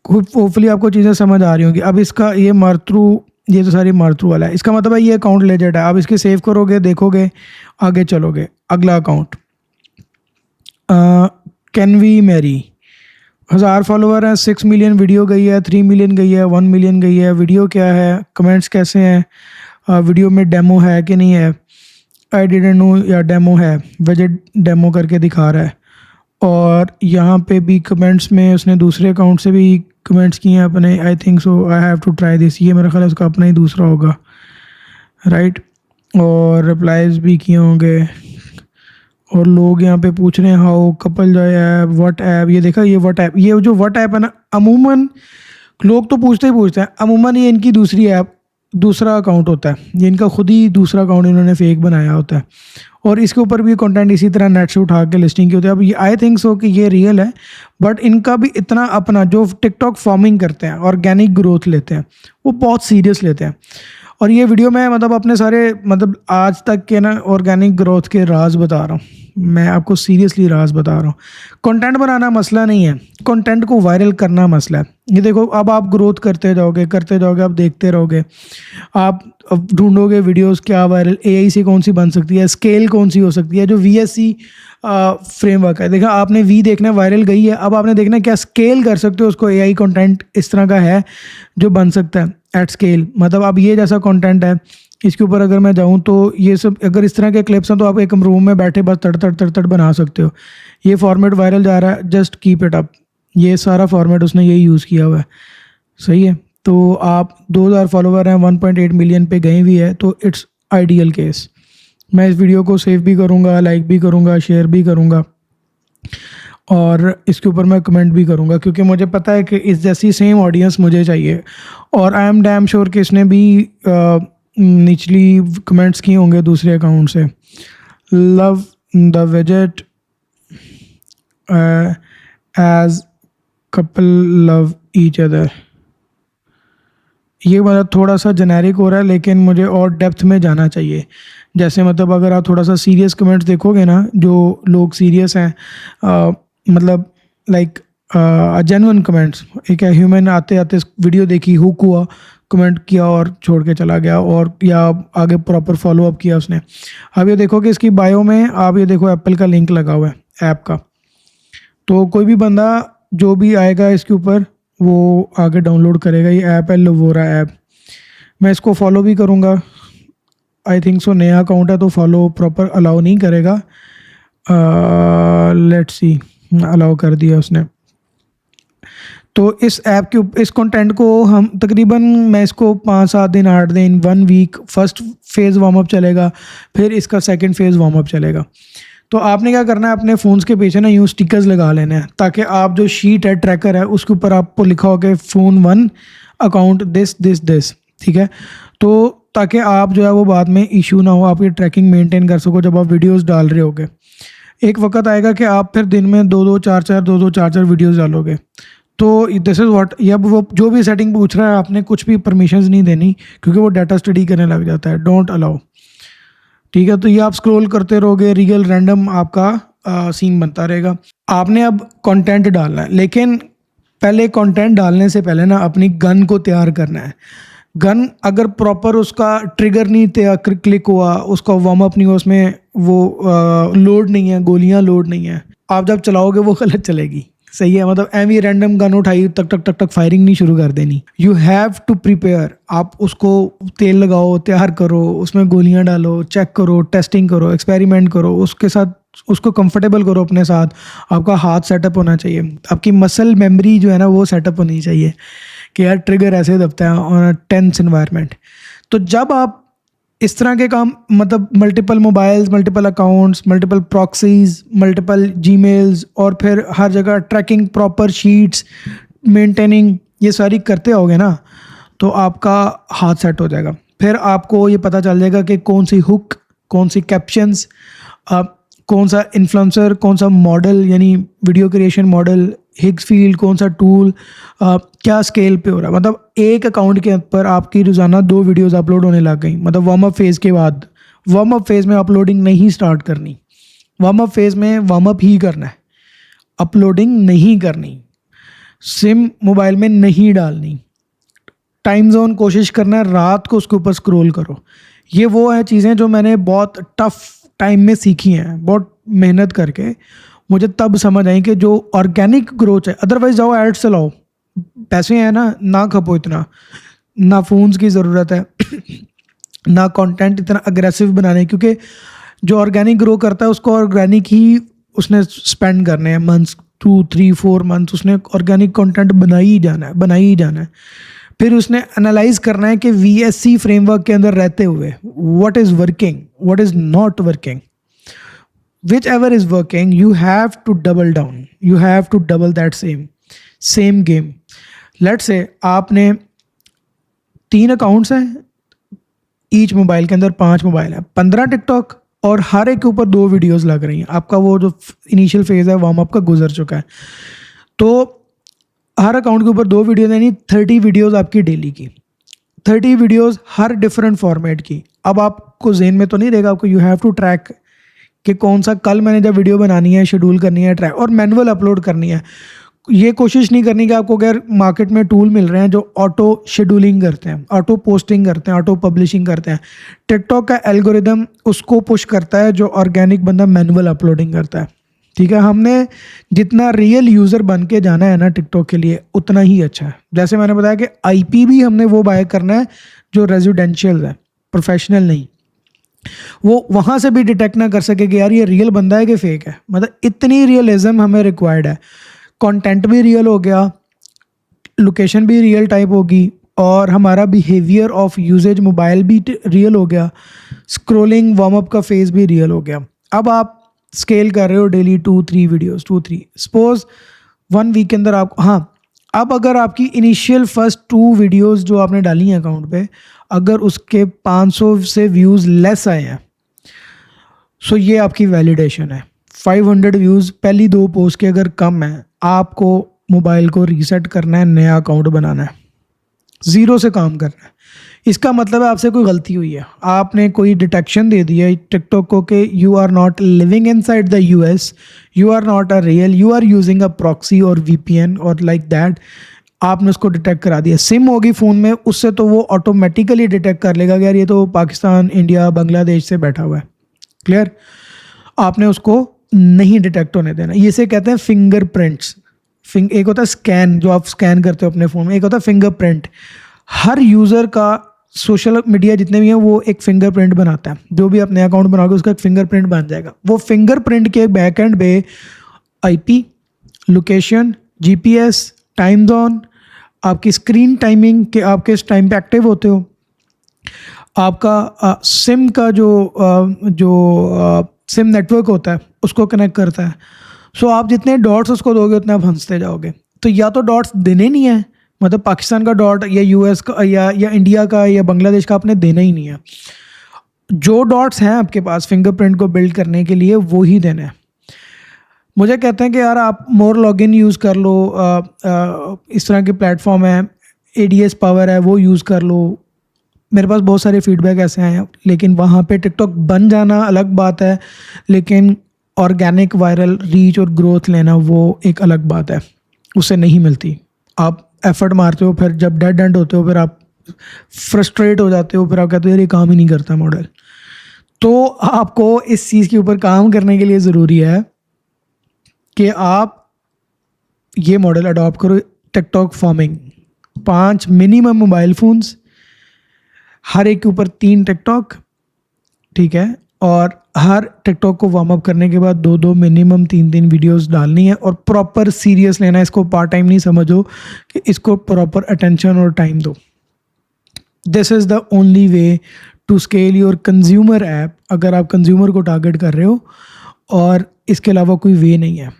होपफुली आपको चीज़ें समझ आ रही होंगी। अब इसका ये मार्थ्रू, ये तो सारी मार्थ्रू वाला है, इसका मतलब है ये अकाउंट लेजेंड है। अब इसके सेव करोगे, देखोगे, आगे चलोगे। अगला account can we marry, 1000 follower हैं, 6 मिलियन वीडियो गई है, 3 मिलियन गई है, 1 मिलियन गई है। वीडियो क्या है, कमेंट्स कैसे हैं, वीडियो में डेमो है कि नहीं है, आई डिडंट नो या डेमो है, विजेट डेमो करके दिखा रहा है। और यहाँ पे भी कमेंट्स में उसने दूसरे अकाउंट से भी कमेंट्स किए हैं अपने, I think so, I have to try this, ये मेरा ख्याल है उसका अपना ही दूसरा होगा, राइट। और रिप्लाईज भी किए होंगे। और लोग यहाँ पे पूछ रहे हैं हाउ कपल जो है व्हाट ऐप, ये देखा, ये व्हाट ऐप, ये जो व्हाट ऐप है ना, अमूमन लोग तो पूछते ही पूछते हैं, अमूमन ये इनकी दूसरी ऐप, दूसरा अकाउंट होता है, ये इनका खुद ही दूसरा अकाउंट इन्होंने फेक बनाया होता है, और इसके ऊपर भी कंटेंट इसी तरह नेट से उठा के लिस्टिंग की होती है। अब ये आई थिंक सो कि ये रियल है, बट इनका भी इतना अपना जो टिकटॉक फार्मिंग करते हैं, ऑर्गेनिक ग्रोथ लेते हैं, वो बहुत सीरियस लेते हैं। और ये वीडियो मैं मतलब अपने सारे मतलब आज तक के ना ऑर्गेनिक ग्रोथ के राज बता रहा हूँ, मैं आपको सीरियसली राज बता रहा हूँ। कंटेंट बनाना मसला नहीं है, कंटेंट को वायरल करना मसला है। ये देखो, अब आप ग्रोथ करते जाओगे, आप देखते रहोगे, आप अब ढूंढोगे वीडियोस क्या वायरल, एआई से कौन सी बन सकती है, स्केल कौन सी हो सकती है, जो वीएससी फ्रेमवर्क है। देखा आपने, वी देखना वायरल गई है, अब आपने देखना क्या स्केल कर सकते हो उसको, एआई कंटेंट इस तरह का है जो बन सकता है एट स्केल। मतलब अब ये जैसा कंटेंट है, इसके ऊपर अगर मैं जाऊँ तो ये सब अगर इस तरह के क्लिप्स हैं तो आप एक रूम में बैठे बस तड़ बना सकते हो। ये फॉर्मेट वायरल जा रहा है, जस्ट कीप इट अप। ये सारा फॉर्मेट उसने यही यूज़ किया हुआ है, सही है। तो आप 2000 फॉलोवर हैं, 1.8 मिलियन पे गई हुई है, तो इट्स आइडियल केस। मैं इस वीडियो को सेव भी करूँगा, लाइक भी करूँगा, शेयर भी करूँगा, और इसके ऊपर मैं कमेंट भी करूँगा, क्योंकि मुझे पता है कि इस जैसी सेम ऑडियंस मुझे चाहिए। और आई एम डैम श्योर कि इसने भी निचली कमेंट्स किए होंगे दूसरे अकाउंट से। लव द विजेट as couple love each other, ये मतलब थोड़ा सा जेनेरिक हो रहा है, लेकिन मुझे और डेप्थ में जाना चाहिए। जैसे मतलब अगर आप थोड़ा सा सीरियस कमेंट्स देखोगे ना, जो लोग सीरियस हैं, मतलब लाइक जेन्युइन कमेंट्स, एक ह्यूमन आते आते वीडियो देखी, हुक हुआ, कमेंट किया और छोड़ के चला गया, और या आगे प्रॉपर फॉलो अप किया उसने। अब ये देखो कि इसकी बायो में आप ये देखो एप्पल का लिंक लगा हुआ है ऐप का, तो कोई भी बंदा जो भी आएगा इसके ऊपर वो आगे डाउनलोड करेगा। ये ऐप है लोवोरा ऐप, मैं इसको फॉलो भी करूँगा, आई थिंक सो नया अकाउंट है तो फॉलो प्रॉपर अलाउ नहीं करेगा। लेट्स सी, अलाउ कर दिया उसने। तो इस ऐप के इस कंटेंट को हम तकरीबन, मैं इसको 5-7 दिन 8 दिन 1 week first phase warm up चलेगा, फिर इसका सेकंड फेज़ वार्म अप चलेगा। तो आपने क्या करना है, अपने फ़ोन्स के पीछे ना यूँ स्टिकर्स लगा लेने हैं, ताकि आप जो शीट है, ट्रैकर है, उसके ऊपर आपको लिखा हो कि फ़ोन 1 अकाउंट दिस, ठीक है। तो ताकि आप जो है वो बाद में इशू ना हो, आप ये ट्रैकिंग मेंटेन कर सको जब आप वीडियोस डाल रहे होगे। एक वक्त आएगा कि आप फिर दिन में 2-2 4-4 वीडियोस डालोगे। तो दिस इज़ व्हाट, अब वो जो भी सेटिंग पूछ रहा है, आपने कुछ भी परमिशंस नहीं देनी, क्योंकि वो डाटा स्टडी करने लग जाता है, डोंट अलाउ, ठीक है। तो ये आप स्क्रॉल करते रहोगे, रियल रैंडम आपका सीन बनता रहेगा। आपने अब कंटेंट डालना है, लेकिन पहले कंटेंट डालने से पहले ना अपनी गन को तैयार करना है। गन अगर प्रॉपर उसका ट्रिगर नहीं क्लिक हुआ, उसका वार्म अप नहीं हुआ, उसमें वो लोड नहीं है, गोलियां लोड नहीं है, आप जब चलाओगे वो गलत चलेगी। सही है, मतलब एवी रैंडम गन उठाई, टक टक टक टक फायरिंग नहीं शुरू कर देनी। You have to prepare. आप उसको तेल लगाओ, तैयार करो, उसमें गोलियां डालो, चेक करो, टेस्टिंग करो, एक्सपेरिमेंट करो, उसके साथ उसको कंफर्टेबल करो अपने साथ। आपका हाथ सेटअप होना चाहिए, आपकी मसल मेमोरी जो है ना वो सेटअप होनी चाहिए कि यार ट्रिगर ऐसे दबता है ऑन अ टेंस एनवायरनमेंट। तो जब आप इस तरह के काम, मतलब multiple mobiles, multiple accounts, multiple proxies, multiple Gmails, और फिर हर जगह ट्रैकिंग, प्रॉपर शीट्स मेंटेनिंग, ये सारी करते होगे ना, तो आपका हाथ सेट हो जाएगा। फिर आपको ये पता चल जाएगा कि कौन सी हुक, कौन सी कैप्शंस, कौन सा इन्फ्लुएंसर, कौन सा मॉडल यानी वीडियो क्रिएशन मॉडल, हिग्सफील्ड कौन सा टूल, क्या स्केल पे हो रहा है। मतलब एक अकाउंट के ऊपर आपकी रोज़ाना 2 वीडियोस अपलोड होने लग गई। मतलब वार्म अप फेज़ के बाद, वार्म अप फेज़ में अपलोडिंग नहीं स्टार्ट करनी, वार्म अप फेज़ में वार्म अप ही करना है, अपलोडिंग नहीं करनी, सिम मोबाइल में नहीं डालनी, टाइम जोन कोशिश करना है रात को उसके ऊपर स्क्रॉल करो। ये वो है चीज़ें जो मैंने बहुत टफ टाइम में सीखी हैं, बहुत मेहनत करके मुझे तब समझ आई कि जो ऑर्गेनिक ग्रोथ है, अदरवाइज जाओ एड्स चलाओ, पैसे हैं ना खपो इतना, ना फ़ोन्स की ज़रूरत है ना कंटेंट इतना अग्रेसिव बनाने, क्योंकि जो ऑर्गेनिक ग्रो करता है उसको ऑर्गेनिक ही उसने स्पेंड करने हैं मंथ्स, 2 3 4 मंथ्स उसने ऑर्गेनिक कंटेंट बना ही जाना है। फिर उसने एनालाइज करना है कि VSC फ्रेमवर्क के अंदर रहते हुए what is working, what is not working, whichever is working you have to double down, you have to double that same game. Let's say आपने 3 अकाउंट्स हैं, ईच मोबाइल के अंदर 5 मोबाइल है, 15 TikTok, और हर एक के ऊपर 2 वीडियोस लग रही हैं। आपका वो जो इनिशियल फेज़ है वार्म अप का गुजर चुका है, तो हर अकाउंट के ऊपर 2 वीडियोस, यानी 30 वीडियोस आपकी डेली की, 30 वीडियोस हर डिफरेंट फॉर्मेट की। अब आपको जेन में तो नहीं रहेगा, आपको यू हैव टू ट्रैक कि कौन सा कल मैंने जब वीडियो बनानी है, शेड्यूल करनी है, ट्रैक और मैनुअल अपलोड करनी है। ये कोशिश नहीं करनी कि आपको अगर मार्केट में टूल मिल रहे हैं जो ऑटो शेड्यूलिंग करते हैं, ऑटो पोस्टिंग करते हैं, ऑटो पब्लिशिंग करते हैं। टिकटॉक का एल्गोरिदम उसको पुश करता है जो ऑर्गेनिक बंदा मैनुअल अपलोडिंग करता है। ठीक है, हमने जितना रियल यूज़र बन के जाना है ना टिकटॉक के लिए, उतना ही अच्छा है। जैसे मैंने बताया कि IP भी हमने वो बाय करना है जो रेजिडेंशियल है, प्रोफेशनल नहीं। वो वहाँ से भी डिटेक्ट ना कर सके कि यार ये रियल बंदा है कि फेक है। मतलब इतनी रियलिज्म हमें रिक्वायर्ड है। कंटेंट भी रियल हो गया, लोकेशन भी रियल टाइप होगी, और हमारा बिहेवियर ऑफ यूजेज मोबाइल भी रियल हो गया, स्क्रोलिंग वार्म अप का फेज भी रियल हो गया। अब आप स्केल कर रहे हो डेली 2 3 वीडियोस, 2 3, सपोज 1 वीक के अंदर आप, हाँ, अब अगर आपकी इनिशियल फर्स्ट 2 वीडियोस जो आपने डाली हैं अकाउंट पे, अगर उसके 500 से व्यूज़ लेस आए हैं, सो ये आपकी वैलिडेशन है। 500 व्यूज़ पहली 2 पोस्ट के अगर कम है, आपको मोबाइल को रीसेट करना है, नया अकाउंट बनाना है, ज़ीरो से काम करना है। इसका मतलब है आपसे कोई गलती हुई है, आपने कोई डिटेक्शन दे दिया है टिकटॉक को कि you are not living inside the US, you are not a real, you are using a proxy और VPN और लाइक दैट। आपने उसको डिटेक्ट करा दिया, सिम होगी फ़ोन में, उससे तो वो ऑटोमेटिकली डिटेक्ट कर लेगा कि यार ये तो पाकिस्तान, इंडिया, बांग्लादेश से बैठा हुआ है। क्लियर? आपने उसको नहीं डिटेक्ट होने देना। ये से कहते हैं फिंगरप्रिंट्स। एक होता है स्कैन, जो आप स्कैन करते हो अपने फ़ोन में, एक होता है फिंगरप्रिंट। हर यूज़र का सोशल मीडिया जितने भी हैं वो एक फिंगरप्रिंट बनाता है। जो भी अपने अकाउंट बनाओगे उसका एक फिंगरप्रिंट बन जाएगा। वो फिंगरप्रिंट के बैक एंड पे IP, location, GPS, time zone, आपकी स्क्रीन टाइमिंग कि आप किस टाइम पे एक्टिव होते हो, आपका सिम का जो सिम नेटवर्क होता है उसको कनेक्ट करता है। सो आप जितने डॉट्स उसको दोगे उतना आप हंसते जाओगे। तो या तो डॉट्स देने नहीं है, मतलब पाकिस्तान का डॉट या US का या इंडिया का या बांग्लादेश का आपने देना ही नहीं है। जो डॉट्स हैं आपके पास फिंगरप्रिंट को बिल्ड करने के लिए वो ही देना है। मुझे कहते हैं कि यार आप मोर लॉगिन यूज़ कर लो, इस तरह के प्लेटफॉर्म है, ADS पावर है वो यूज़ कर लो। मेरे पास बहुत सारे फीडबैक ऐसे आए हैं, लेकिन वहाँ पे टिकटॉक बन जाना अलग बात है, लेकिन ऑर्गेनिक वायरल रीच और ग्रोथ लेना वो एक अलग बात है, उससे नहीं मिलती। आप एफर्ट मारते हो, फिर जब डेड एंड होते हो फिर आप फ्रस्ट्रेट हो जाते हो, फिर आप कहते हो यार ये काम ही नहीं करता मॉडल। तो आपको इस चीज़ के ऊपर काम करने के लिए ज़रूरी है कि आप ये मॉडल अडॉप्ट करो, TikTok farming. 5 minimum mobile phones, हर एक के ऊपर 3 टिकटॉक, ठीक है, और हर टिकटॉक को वार्म अप करने के बाद 2-2 मिनिमम 3-3 वीडियोस डालनी है, और प्रॉपर सीरियस लेना है इसको, पार्ट टाइम नहीं समझो, कि इसको प्रॉपर अटेंशन और टाइम दो। This is the only way to scale your consumer app, अगर आप कंज्यूमर को टारगेट कर रहे हो, और इसके अलावा कोई वे नहीं है,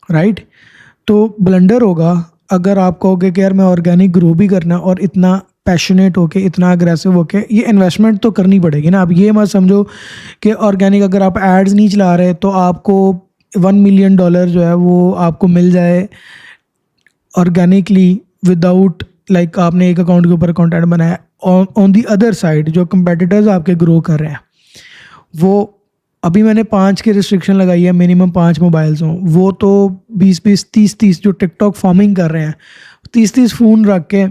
राइट। तो ब्लंडर होगा अगर आप कहोगे कि यार मैं ऑर्गेनिक ग्रो भी करना, और इतना पैशनेट होके, इतना अग्रेसिव होके, ये इन्वेस्टमेंट तो करनी पड़ेगी ना। आप ये मत समझो कि ऑर्गेनिक अगर आप एड्स नहीं चला रहे तो आपको $1 मिलियन जो है वो आपको मिल जाए ऑर्गेनिकली विदाउट, लाइक आपने एक अकाउंट के ऊपर कंटेंट बनाया। ऑन दी अदर साइड जो कंपेटिटर्स आपके ग्रो कर रहे हैं, वो अभी मैंने 5 की रिस्ट्रिक्शन लगाई है, मिनिमम 5 मोबाइल्स हों, वो तो 20-20, 30-30 जो टिकटॉक फार्मिंग कर रहे हैं, 30-30 फ़ोन रख के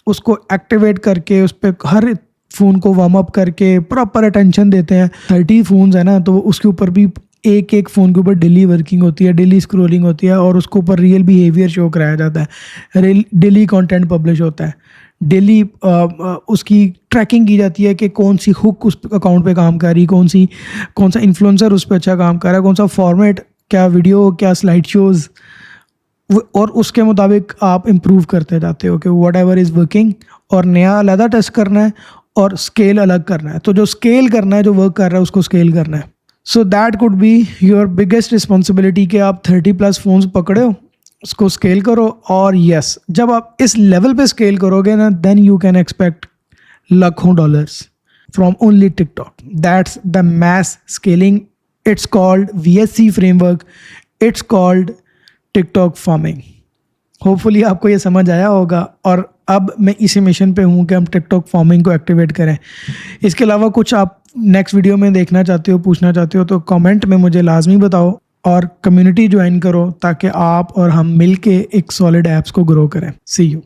उसको एक्टिवेट करके उस पर हर फ़ोन को वार्म अप करके प्रॉपर अटेंशन देते हैं। 30 फ़ोन्स है ना, तो उसके ऊपर भी एक एक फ़ोन के ऊपर डेली वर्किंग होती है, डेली स्क्रोलिंग होती है, और उसके ऊपर रियल बिहेवियर शो कराया जाता है, डेली कंटेंट पब्लिश होता है, डेली उसकी ट्रैकिंग की जाती है कि कौन सी हुक उस अकाउंट पे काम कर रही, कौन सा इन्फ्लुएंसर उस पर अच्छा काम कर रहा है, कौन सा फॉर्मेट, क्या वीडियो, क्या स्लाइड शोज़, और उसके मुताबिक आप इम्प्रूव करते जाते हो कि वट एवर इज़ वर्किंग, और नया अलग टेस्ट करना है और स्केल अलग करना है। तो जो स्केल करना है, जो वर्क कर रहा है उसको स्केल करना है। So that could be your biggest responsibility कि आप 30+ फ़ोन्स पकड़े हो, उसको स्केल करो। और यस, जब आप इस लेवल पे स्केल करोगे ना, देन यू कैन एक्सपेक्ट लाखों dollars from only TikTok. That's the mass scaling. It's called VSC framework. It's called TikTok farming. Hopefully आपको ये समझ आया होगा, और अब मैं इसी मिशन पे हूँ कि हम टिकटॉक फार्मिंग को एक्टिवेट करें। इसके अलावा कुछ आप नेक्स्ट वीडियो में देखना चाहते हो, पूछना चाहते हो, तो कमेंट में मुझे लाजमी बताओ, और कम्युनिटी ज्वाइन करो ताकि आप और हम मिल के एक सॉलिड ऐप्स को ग्रो करें। सी यू।